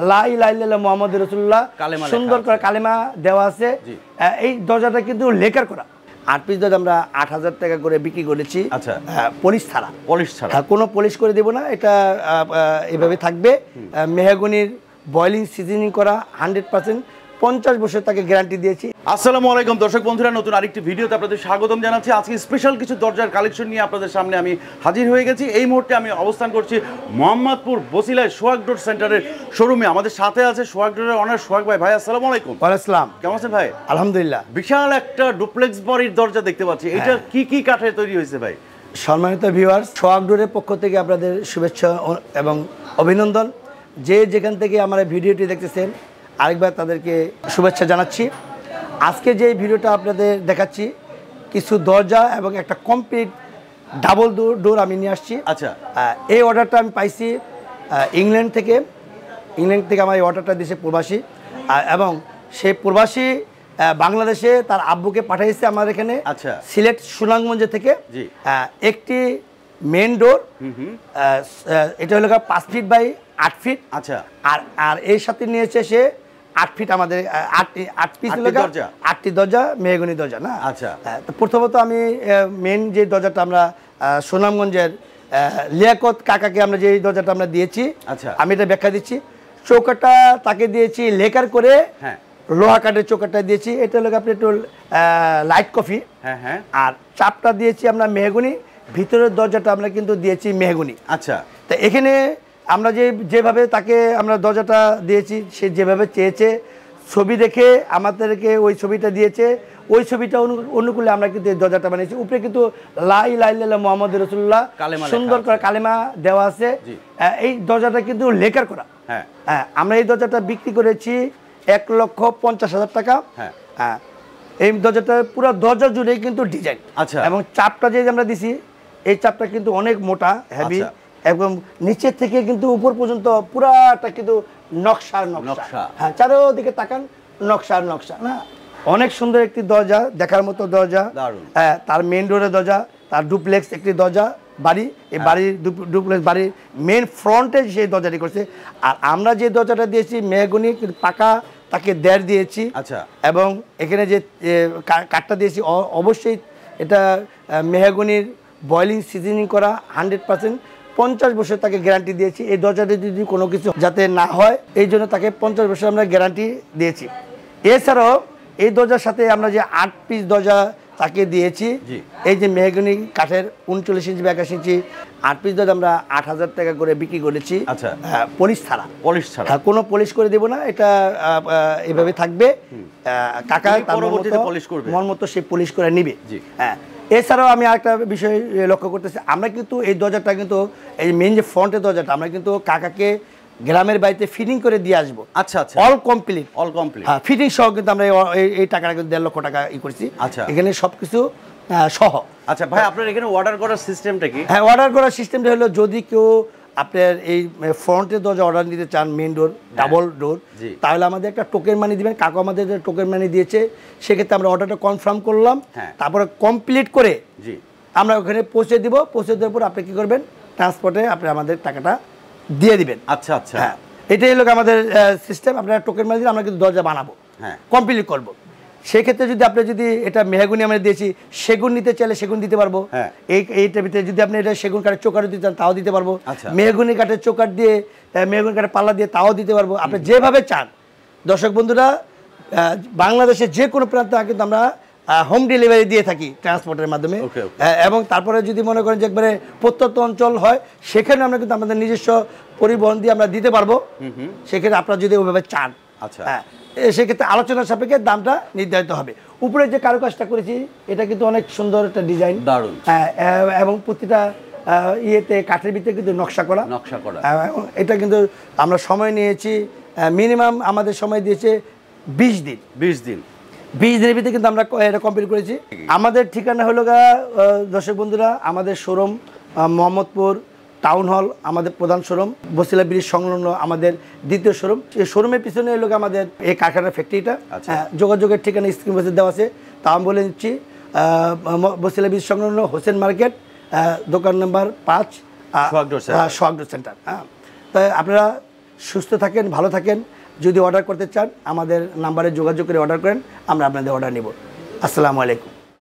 লা ইলাহা ইল্লাল্লাহ মুহাম্মাদুর রাসূলুল্লাহ সুন্দর করে কালেমা দেওয়া আছে। এই দরজাটা কিন্তু লেকার করা। 8 পিস দরজা আমরা 8000 টাকা করে বিক্রি করেছি। আচ্ছা, পলিশ ছাড়া কোনো পলিশ করে দেব না, এটা এভাবে থাকবে। মেহগনির বয়লিং সিজনিং করা 100%, 50 বছর তাকে গ্যারান্টি দিয়েছি। আসসালামু আলাইকুম দর্শক বন্ধুরা, নতুন আরেকটি ভিডিওতে আপনাদের স্বাগতম জানাচ্ছি। আজকে স্পেশাল কিছু দরজার কালেকশন নিয়ে আপনাদের সামনে আমি হাজির হয়ে গেছি। এই মুহূর্তে আমি অবস্থান করছি মোহাম্মদপুর বসিলায় সোহাগ ডোর সেন্টারের শোরুমে। আমাদের সাথে আছে সোহাগ ডোরের অনার সোহাগ ভাই। ভাই আসসালামু আলাইকুম। ওয়ালাইকুম আসসালাম। কেমন আছেন ভাই? আলহামদুলিল্লাহ। বিশাল একটা ডুপ্লেক্স বাড়ির দরজা দেখতে পাচ্ছি, এটা কি কাঠে তৈরি হয়েছে ভাই? সম্মানিত ভিউয়ার্স, সোহাগ ডোরের পক্ষ থেকে আপনাদের শুভেচ্ছা এবং অভিনন্দন। যে যেখান থেকে আমার ভিডিওটি দেখতেছেন আরেকবার তাদেরকে শুভেচ্ছা জানাচ্ছি। আজকে যে ভিডিওটা আপনাদের দেখাচ্ছি কিছু দরজা এবং একটা কমপ্লিট ডাবল ডোর আমি নিয়ে আসছি। আচ্ছা, এই অর্ডারটা আমি পাইছি ইংল্যান্ড থেকে আমার এই অর্ডারটা দিয়েছে প্রবাসী, এবং সেই প্রবাসী বাংলাদেশে তার আব্বুকে পাঠাইছে আমাদের এখানে। আচ্ছা, সিলেট সুনামগঞ্জ থেকে। একটি মেন ডোর, এটা হলো 5 ফিট বাই 8 ফিট। আচ্ছা, আর এর সাথে নিয়েছে সে 8 ফিট, আমাদের 8 পিস দরজা, 8টি দরজা মেহগনি দরজা না। আচ্ছা, তো প্রথমত আমি মেন যে দরজাটা আমরা সুনামগঞ্জের লিয়াকত কাকাকে আমরা যে দরজাটা আমরা দিয়েছি, আচ্ছা, আমি এটা ব্যাখ্যা দিচ্ছি। চৌকাটা তাকে দিয়েছি লেকার করে, লোহা কাঠের চৌকাটা দিয়েছি। এটা হলো আপনি একটু লাইট কফি। আর চাপটা দিয়েছি আমরা মেহগনি, ভিতরের দরজাটা আমরা কিন্তু দিয়েছি মেহগনি। আচ্ছা, তা এখানে আমরা যেভাবে তাকে আমরা দরজাটা দিয়েছি, সে যেভাবে চেয়েছে ছবি দেখে আমাদেরকে ওই ছবিটা দিয়েছে, ওই ছবিটা অনুকূলে আমরা কিন্তু এই দরজাটা বানিয়েছি। উপরে কিন্তু লা ইলাহা ইল্লাল্লাহ মুহাম্মাদুর রাসূলুল্লাহ সুন্দর করে কালেমা দেওয়া আছে। এই দরজাটা কিন্তু লেকার করা। আমরা এই দরজাটা বিক্রি করেছি 1,50,000 টাকা। এই দরজাটা পুরো দরজা জুড়ে কিন্তু ডিজাইন। আচ্ছা, এবং চাপটা যে আমরা দিছি, এই চাপটা কিন্তু অনেক মোটা, হেভি, এবং নিচের থেকে কিন্তু উপর পর্যন্ত পুরাটা কিন্তু নকশা। চারোদিকে তাকান, নকশা না। অনেক সুন্দর একটি দরজা, দেখার মতো দরজা। তার মেন ডোরের দরজা, তার ডুপ্লেক্স একটি দরজা বাড়ি। এই বাড়ির ডুপ্লেক্স বাড়ির মেন ফ্রন্টে সেই দরজাটি করছে। আর আমরা যে দরজাটা দিয়েছি মেহগনি পাকা, তাকে 1.5 দিয়েছি। আচ্ছা, এবং এখানে যে কাঠটা দিয়েছি অবশ্যই এটা মেহগনির বয়লিং সিজনিং করা 100%, 50 বছর তাকে গ্যারান্টি দিয়েছি। এই দরজাতে যদি কোনো কিছু যাতে না হয় এই জন্য তাকে 50 বছর আমরা গ্যারান্টি দিয়েছি। এছাড়াও এই দরজার সাথে আমরা যে 8 পিস দরজা তাকে দিয়েছি, এই যে মেহগনি কাঠের 39 ইঞ্চি 81 ইঞ্চি 8 পিস দরজা আমরা 8000 টাকা করে বিক্রি করেছি। আচ্ছা, পলিশ ছাড়া কোনো পলিশ করে দেব না, এটা এভাবে থাকবে। কাকা মন মতো সে পলিশ করে নিবে। এছাড়াও আমি আরেকটা বিষয় লক্ষ্য করতেছি, আমরা কিন্তু এই দরজাটা কিন্তু এই মেন যে ফ্রন্টের দরজাটা আমরা কিন্তু কাকাকে গ্রামের বাড়িতে ফিটিং করে দিয়ে আসবো। আচ্ছা, অল কমপ্লিট। হ্যাঁ, ফিটিং সহ কিন্তু আমরা এই টাকাটা কিন্তু 1.5 লক্ষ টাকা করছি। আচ্ছা, এখানে সবকিছু সহ। আচ্ছা ভাই, আপনার এখানে অর্ডার করার সিস্টেমটা কি? হ্যাঁ, অর্ডার করার সিস্টেমটা হলো, যদি কেউ আপনার এই ফ্রন্টের দরজা অর্ডার নিতে চান, মেন ডোর, ডাবল ডোর, তাহলে আমাদের একটা টোকেন মানি দিবেন। কাকু আমাদের টোকেন মানি দিয়েছে, সেক্ষেত্রে আমরা অর্ডারটা কনফার্ম করলাম। তারপরে কমপ্লিট করে আমরা ওখানে পৌঁছে দিব। পৌঁছে দেওয়ার পর আপনি কি করবেন, ট্রান্সপোর্টে আপনি আমাদের টাকাটা দিয়ে দিবেন। আচ্ছা, আচ্ছা, হ্যাঁ, এটাই হলো আমাদের সিস্টেম। আপনারা টোকেন মানি দিলে আমরা কিন্তু দরজা বানাবো, কমপ্লিট করবো। সেক্ষেত্রে যদি আপনি এটা মেহগনি আমরা দিয়েছি, সেগুন নিতে চাইলে সেগুন দিতে পারবো। এইটার ভিতরে যদি আপনি এটা সেগুন কাঠের চোকার দিতে চান তাও দিতে পারবো। মেহগনি কাঠের চোকার দিয়ে, মেহগনি কাঠের পাল্লা দিয়ে তাও দিতে পারবো, আপনি যেভাবে চান। দর্শক বন্ধুরা, বাংলাদেশের যে কোনো প্রান্তে কিন্তু আমরা হোম ডেলিভারি দিয়ে থাকি ট্রান্সপোর্টের মাধ্যমে। এবং তারপরে যদি মনে করেন যে একবারে প্রত্যন্ত অঞ্চল হয়, সেখানে আমরা কিন্তু আমাদের নিজস্ব পরিবহন দিয়ে আমরা দিতে পারবো। সেক্ষেত্রে আপনারা যদি ওইভাবে চান, সেক্ষেত্রে আলোচনার সাপেক্ষে দামটা নির্ধারিত হবে। উপরে যে কারুকাজটা করেছি এটা কিন্তু অনেক সুন্দর একটা ডিজাইন, দারুণ। এবং প্রতিটা ইয়েতে কাঠের ভিতরে কিন্তু নকশা করা। এটা কিন্তু আমরা সময় নিয়েছি, মিনিমাম আমাদের সময় দিয়েছে 20 দিন। 20 দিনের ভিতরে কিন্তু আমরা এটা কমপ্লিট করেছি। আমাদের ঠিকানা হলো দর্শক বন্ধুরা, আমাদের শোরুম মোহাম্মদপুর টাউন হল, আমাদের প্রধান শোরুম। বসিলা ব্রিজ সংলগ্ন আমাদের দ্বিতীয় শোরুম। এই শোরুমের পিছনে হলো আমাদের এই কারখানার ফ্যাক্টরিটা। যোগাযোগের ঠিকানা স্ক্রিন বসে দেওয়া আছে, তা আমি বলে দিচ্ছি। বসিলা ব্রিজ সংলগ্ন হোসেন মার্কেট, দোকান নাম্বার 5, সোহাগ ডোর সেন্টার। তাই আপনারা সুস্থ থাকেন, ভালো থাকেন। যদি অর্ডার করতে চান আমাদের নাম্বারে যোগাযোগ করে অর্ডার করেন, আমরা আপনাদের অর্ডার নেব। আসসালামু আলাইকুম।